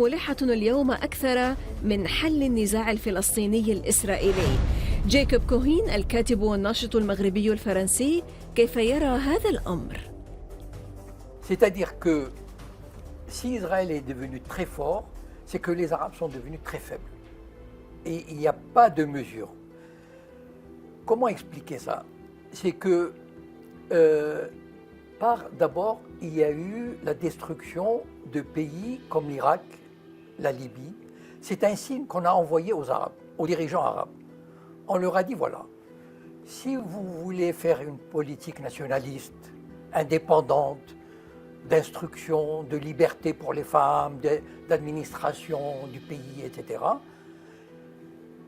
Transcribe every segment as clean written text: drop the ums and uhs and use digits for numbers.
ملحة اليوم أكثر من حل النزاع الفلسطيني الإسرائيلي. جايكوب كوهين الكاتب والناشط المغربي الفرنسي، كيف يرى هذا الأمر؟ C'est-à-dire que si Israël est devenu très fort, c'est que les Arabes sont devenus très faibles. Et il n'y a pas de mesure. Comment expliquer ça? C'est que, d'abord, il y a eu la destruction de pays comme l'Irak, la Libye. C'est un signe qu'on a envoyé aux Arabes, aux dirigeants arabes. On leur a dit, voilà, si vous voulez faire une politique nationaliste, indépendante, d'instruction, de liberté pour les femmes, d'administration du pays, etc.,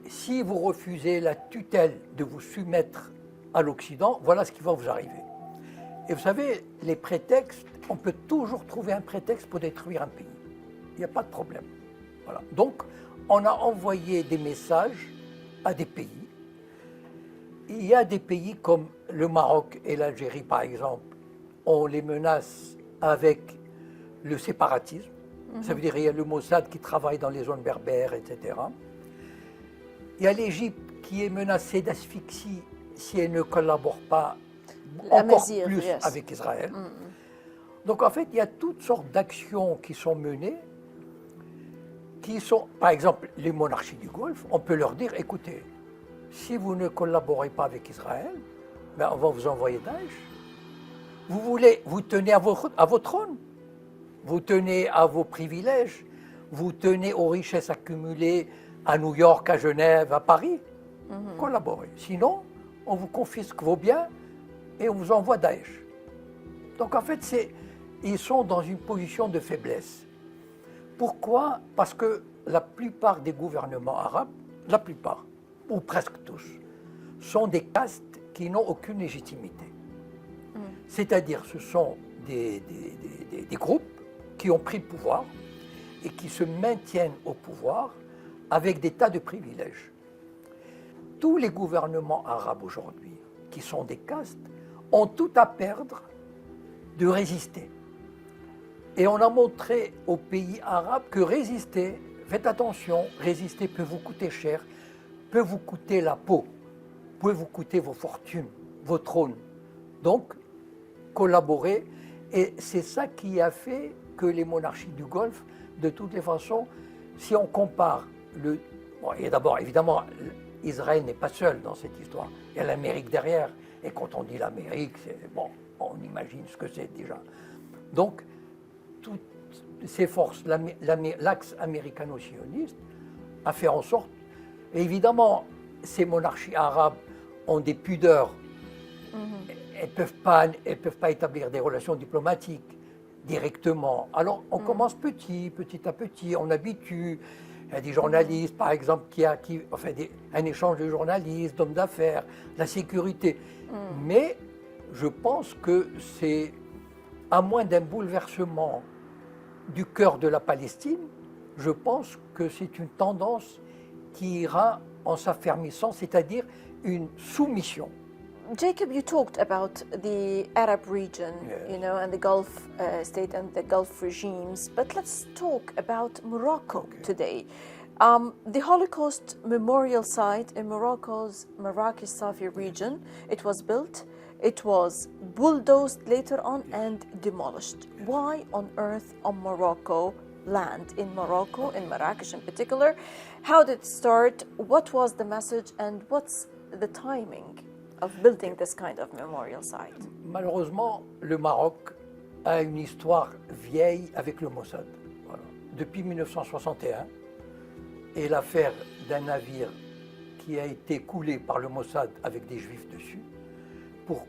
si vous refusez la tutelle de vous soumettre à l'Occident, voilà ce qui va vous arriver. Et vous savez, les prétextes, on peut toujours trouver un prétexte pour détruire un pays. Il n'y a pas de problème. Voilà. Donc, on a envoyé des messages à des pays. Il y a des pays comme le Maroc et l'Algérie, par exemple, on les menace avec le séparatisme. Ça veut dire qu'il y a le Mossad qui travaille dans les zones berbères, etc. Il y a l'Égypte qui est menacée d'asphyxie si elle ne collabore pas encore plus avec Israël. Donc en fait, il y a toutes sortes d'actions qui sont menées, qui sont, par exemple, les monarchies du Golfe, on peut leur dire, écoutez, si vous ne collaborez pas avec Israël, ben on va vous envoyer Daesh. Vous tenez à vos trônes, vous tenez à vos privilèges, vous tenez aux richesses accumulées à New York, à Genève, à Paris. Collaborez. Sinon, on vous confisque vos biens et on vous envoie Daesh. Donc en fait, ils sont dans une position de faiblesse. Pourquoi? Parce que la plupart des gouvernements arabes, la plupart, ou presque tous, sont des castes qui n'ont aucune légitimité. C'est-à-dire, ce sont des groupes qui ont pris le pouvoir et qui se maintiennent au pouvoir avec des tas de privilèges. Tous les gouvernements arabes aujourd'hui, qui sont des castes, ont tout à perdre de résister. Et on a montré aux pays arabes que résister, faites attention, résister peut vous coûter cher, peut vous coûter la peau, peut vous coûter vos fortunes, vos trônes. Donc, collaborer, et c'est ça qui a fait que les monarchies du Golfe, de toutes les façons, si on compare et d'abord, évidemment, Israël n'est pas seul dans cette histoire. Il y a l'Amérique derrière. Et quand on dit l'Amérique, on imagine ce que c'est déjà. Donc, toutes ces forces, l'axe américano-sioniste a fait en sorte, et évidemment, ces monarchies arabes ont des pudeurs. Elles ne peuvent pas établir des relations diplomatiques directement. Alors, on commence petit à petit, on habitue. Il y a des journalistes, par exemple, un échange de journalistes, d'hommes d'affaires, la sécurité. Mais je pense que c'est, à moins d'un bouleversement du cœur de la Palestine, je pense que c'est une tendance qui ira en s'affermissant, c'est-à-dire une soumission. Jacob, you talked about the Arab region, yes, and the Gulf state and the Gulf regimes, but let's talk about Morocco today. The Holocaust Memorial Site in Morocco's Marrakech Safi region, it was built, it was bulldozed later on and demolished. Why on earth on Morocco land, in Morocco, in Marrakech in particular? How did it start? What was the message and what's the timing of building this kind of memorial site? Malheureusement, le Maroc a une histoire vieille avec le Mossad. Voilà. Depuis 1961, et l'affaire d'un navire qui a été coulé par le Mossad avec des Juifs dessus, pour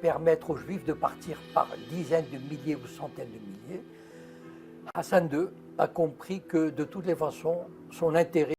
permettre aux Juifs de partir par dizaines de milliers ou centaines de milliers, Hassan II a compris que de toutes les façons, son intérêt